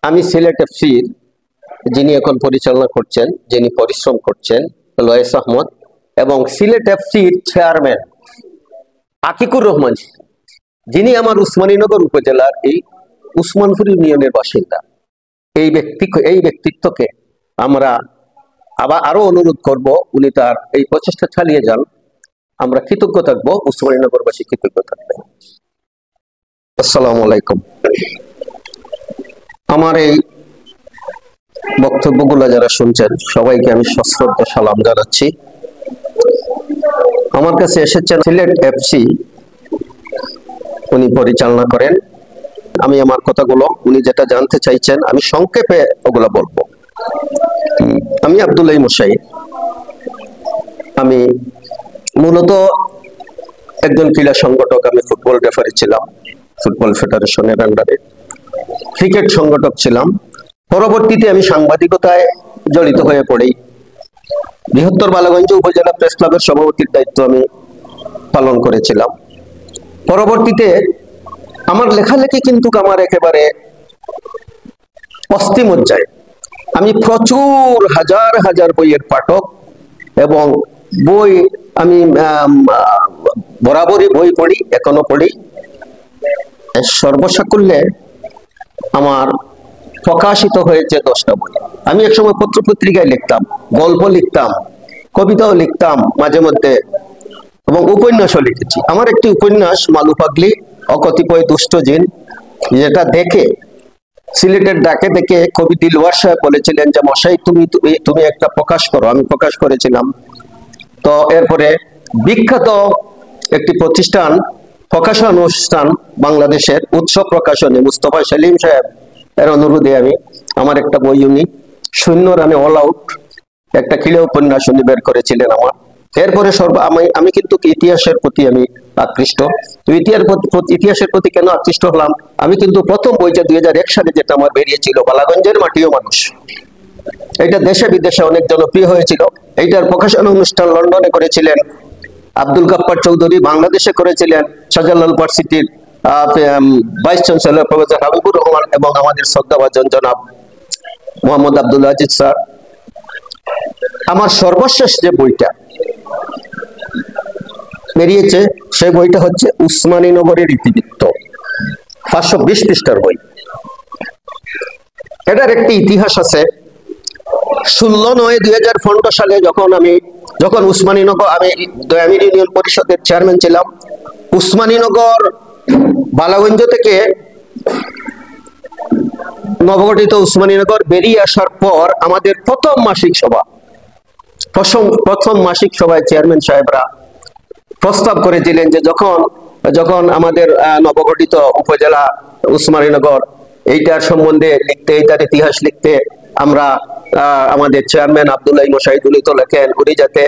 আমি সিলেট এফসির যিনি এখন পরিচালনা করছেন, যিনি পরিশ্রম করছেন লয়েস আহমদ, এবং সিলেট এফসির চেয়ারম্যান আকিকুর রহমান, যিনি আমার উসমানীনগর উপজেলার এই উসমানপুর ইউনিয়নের বাসিন্দা। এই ব্যক্তিত্বকে আমরা আরো অনুরোধ করব, উনি তার এই প্রচেষ্টা চালিয়ে যান। আমরা কৃতজ্ঞ থাকবো, উসমানীনগরবাসী কৃতজ্ঞ থাকবেন। আসসালামু আলাইকুম। আমার এই বক্তব্যগুলো যারা শুনছেন সবাইকে আমি সশ্রদ্ধ সালাম জানাচ্ছি। আমার কাছে এসেছেন সিলেট এফসি, উনি পরিচালনা করেন। আমি আমার কথাগুলো উনি যেটা জানতে চাইছেন আমি সংক্ষেপে ওগুলো বলবো। আমি আব্দুল্লাহ মোসাই, আমি মূলত একজন ক্রীড়া সংগঠক। আমি ফুটবল রেফারি ছিলাম, ফুটবল ফেডারেশনের আন্ডারে ক্রিকেট সংগঠক ছিলাম। পরবর্তীতে আমি সাংবাদিকতায় জড়িত হয়ে পড়ি। বৃহত্তর বালাগঞ্জ উপজেলা প্রেস ক্লাবের সভাপতির দায়িত্ব আমি পালন করেছিলাম। পরবর্তীতে আমার লেখালেখি কিন্তু আমার একেবারে অস্থিমজ্জায়। আমি প্রচুর হাজার হাজার বইয়ের পাঠক, এবং বই আমি বরাবরই বই পড়ি, এখনো পড়ি। সর্বসাকুল্যে আমার প্রকাশিত হয়েছে 10টা বই। আমি একসময় পত্র পত্রিকায় লিখতাম, গল্প লিখতাম, কবিতাও লিখতাম মাঝে মধ্যে, এবং উপন্যাসও লিখেছি। আমার একটি উপন্যাস মালু পাগলি ও কতিপয় দুষ্ট জিন, যেটা দেখে সিলেটের ডাকে দেখে কবি দিলওয়ার সাহেব বলেছিলেন যে মশাই তুমি একটা প্রকাশ করো। আমি প্রকাশ করেছিলাম। তো এরপরে বিখ্যাত একটি প্রতিষ্ঠান, প্রকাশন অনুষ্ঠান বাংলাদেশের উৎসব প্রকাশনী, মুস্তফা সেলিম সাহেব এর অনুরোধে আমি আমার একটা বই উনি শূন্য রানে অল আউট, একটা ক্রীড়া উপন্যাস উনি বের করেছিলেন আমার। এরপরে আমি কিন্তু ইতিহাসের প্রতি আমি আকৃষ্ট। ইতিহাসের প্রতি কেন আকৃষ্ট হলাম? আমি কিন্তু প্রথম বইটা 2001 সালে যেটা আমার বেরিয়েছিল, বালাগঞ্জের মাটি ও মানুষ, এটা দেশে বিদেশে অনেক জনপ্রিয় হয়েছিল। এইটার প্রকাশন অনুষ্ঠান লন্ডনে করেছিলেন আব্দুল গাফফার চৌধুরী, বাংলাদেশে করেছিলেন শাহজালাল ইউনিভার্সিটির vice chancellor professor Habibur Rahman, এবং আমাদের শ্রদ্ধাভাজন জনাব মোহাম্মদ আব্দুল আজিজ স্যার। আমার সর্বশেষ যে বইটা বেরিয়েছে সেই বইটা হচ্ছে উসমানীনগরের ইতিবৃত্ত, 520 পৃষ্ঠার বই। এটার একটি ইতিহাস আছে। 16/9/2015 সালে যখন উসমানীনগর, আমি দয়ামির ইউনিয়ন পরিষদের চেয়ারম্যান ছিলাম। উসমানীনগর বালাগঞ্জ থেকে নবগঠিত উসমানীনগর বেরিয়ে আসার পর আমাদের প্রথম মাসিক সভায় চেয়ারম্যান সাহেবরা প্রস্তাব করেছিলেন যে যখন আমাদের নবগঠিত উপজেলা উসমানীনগর, এইটার সম্বন্ধে লিখতে, এইটার ইতিহাস লিখতে আমরা আমাদের চেয়ারম্যান আব্দুল্লাহ মোসাইদুল তো লেখেন, উনি যাতে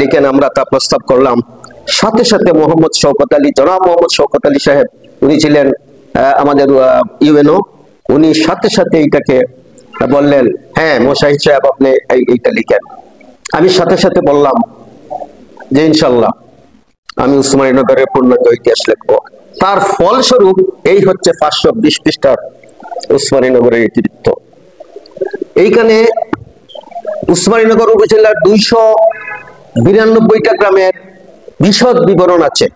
লিখেন, আমরা তা প্রস্তাব করলাম। সাথে সাথে জনাব মোহাম্মদ শওকত আলী সাহেব, উনি ছিলেন আমাদের ইউএনও, উনি সাথে সাথে এইটাকে বললেন, হ্যাঁ মোসাহিদ সাহেব আপনি এইটা লিখেন। আমি সাথে সাথে বললাম যে ইনশাল্লাহ আমি উসমানীনগরের পূর্ণাঙ্গ ইতিহাস লিখবো। তার ফলস্বরূপ এই হচ্ছে 520 পৃষ্ঠার উসমানীনগরের ইতিবৃত্ত। এইখানে উসমানীনগর উপজেলার 292টা গ্রামের বিশদ বিবরণ আছে।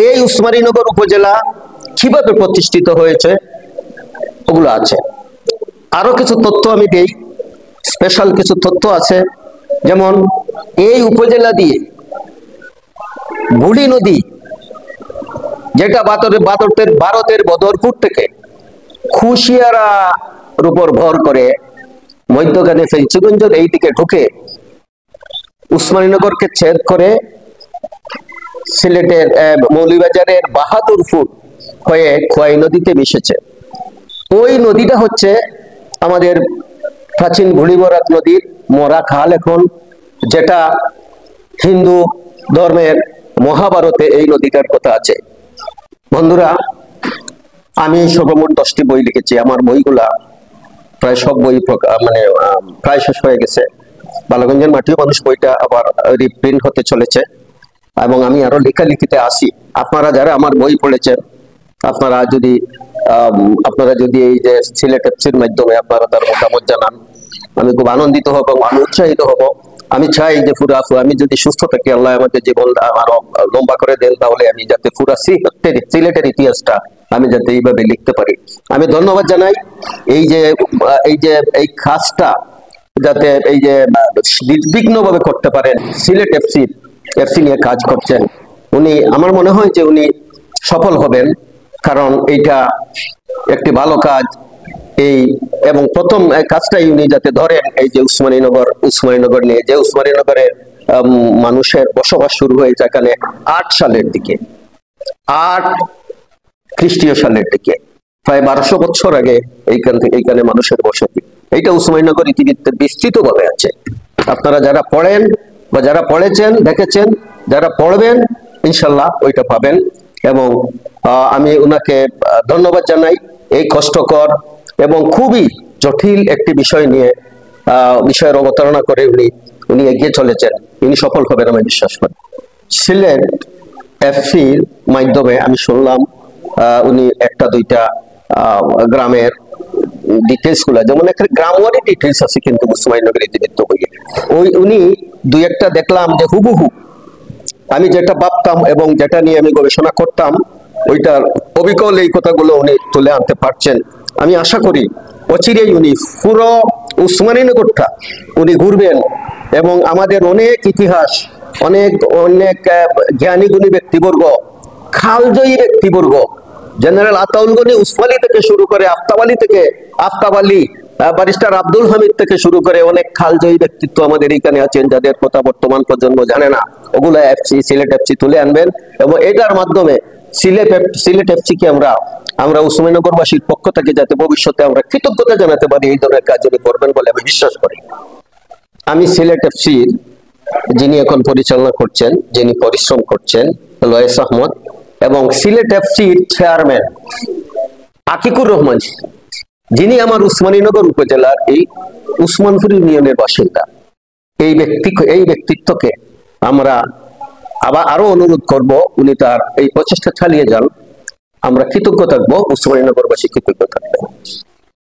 এই উসমানীনগর উপজেলা কিভাবে প্রতিষ্ঠিত হয়েছে ওগুলো আছে। আরো কিছু তথ্য আমি দেই, স্পেশাল কিছু তথ্য আছে। যেমন এই উপজেলা দিয়ে বুড়ি নদী, যেটা ভারতের বদরপুর থেকে খুশিয়ারার উপর ভর করে মধ্যখানে ফেঞ্চিগঞ্জের এই দিকে ঢুকে উসমানীনগরকে ছেদ করে সিলেটের মৌলভীবাজারের বাহাদুরপুর হয়ে খোয়াই নদীতে মিশেছে। ওই নদীটা হচ্ছে আমাদের প্রাচীন বুড়িবরাত নদীর মরা খাল এখন, যেটা হিন্দু ধর্মের মহাভারতে এই নদীটার কথা আছে। বন্ধুরা, আমি সর্বমোট 10টি বই লিখেছি। আমার বইগুলা প্রায় সব বই প্রায় শেষ হয়ে গেছে। বালাগঞ্জের মাটিও মানুষ বইটা আবার রিপ্রিন্ট হতে চলেছে, এবং আমি আরো লেখালেখিতে আসি। আপনারা যারা আমার বই পড়েছেন, আপনারা যদি আপনারা যদি এই যে সিলেট এফসির মাধ্যমে আপনারা তার মতামত জানান, আমি খুব আনন্দিত হব এবং আমি উৎসাহিত হব। আমি চাই যে পুরা আমি যদি সুস্থ থাকি, আল্লাহ আমাদের জীবন আরো লম্বা করে দেন, তাহলে আমি যাতে পুরা সিলেটের ইতিহাসটা আমি যাতে এইভাবে লিখতে পারি। আমি ধন্যবাদ জানাই এই কাজটা যাতে এই যে নির্বিঘ্ন ভাবে করতে পারেন। সিলেট এফসি নিয়ে কাজ করছেন উনি, আমার মনে হয় যে উনি সফল হবেন, কারণ এইটা একটি ভালো কাজ। এবং প্রথম কাজটাই উনি যাতে ধরেন, এই যে উসমানীনগর নিয়ে, যে উসমানীনগরের মানুষের বসবাস শুরু হয়েছে এখানে 8 সালের দিকে, 8 খ্রিস্টীয় সালের দিকে, প্রায় 1200 বছর আগে এইখানে মানুষের বসতি। এইটা উসমানীনগর ইতিবৃত্তে বিস্তৃত ভাবে আছে। আপনারা যারা পড়েন বা যারা পড়েছেন, দেখেছেন, যারা পড়বেন, ইনশাল্লাহ ওইটা পাবেন। এবং আমি উনাকে ধন্যবাদ জানাই এই কষ্টকর এবং খুবই জটিল একটি বিষয় নিয়ে বিষয়ের অবতারণা করে উনি এগিয়ে চলেছেন। উনি সফল হবেন আমি বিশ্বাস করি। সিলেট এফসির মাধ্যমে আমি শুনলাম উনি একটা দুইটা গ্রামের ডিটেলস গুলা, যেমন একটা গ্রামওয়ারি ডিটেলস আছে কিন্তু উসমানীনগর ইতিবৃত্ত বইয়ে উনি দুই একটা দেখলাম যে হুবহু আমি যেটা ভাবতাম এবং যেটা নিয়ে আমি গবেষণা করতাম, ওইটার অবিকল এই কথাগুলো উনি তুলে আনতে পারছেন। আমি আশা করি অচিরেই উনি পুরো উসমানীনগরটা উনি ঘুরবেন এবং আমাদের অনেক ইতিহাস, অনেক জ্ঞানী গুণী ব্যক্তিবর্গ, খালজয়ী ব্যক্তিবর্গ, জেনারেল আতাউল গনি উসমানী থেকে শুরু করে আফতাব আলী, ব্যারিস্টার আব্দুল হামিদ থেকে শুরু করে অনেক খালজয়ী ব্যক্তিত্ব আমাদের এখানে আছেন, যাদের কথা বর্তমান প্রজন্ম জানে না। ওগুলো সিলেট এফসি তুলে আনবেন এবং এটার মাধ্যমে সিলেট এফসি কে আমরা উসমানীনগরবাসীর পক্ষ থেকে যাতে ভবিষ্যতে আমরা কৃতজ্ঞতা জানাতে পারি, এই ধরনের কাজ উনি করবেন বলে আমি বিশ্বাস করি। আমি সিলেট এফসির যিনি এখন পরিচালনা করছেন, যিনি পরিশ্রম করছেন, লয়েস আহমদ, এবং সিলেট এফসির চেয়ারম্যান আকিকুর রহমান, যিনি আমার উসমানীনগর উপজেলার এই উসমানপুর ইউনিয়নের বাসিন্দা, এই ব্যক্তিত্বকে আমরা আরো অনুরোধ করব উনি তার এই প্রচেষ্টা চালিয়ে যান। আমরা কৃতজ্ঞ থাকবো, উসমানীনগরবাসী কৃতজ্ঞ থাকবেন।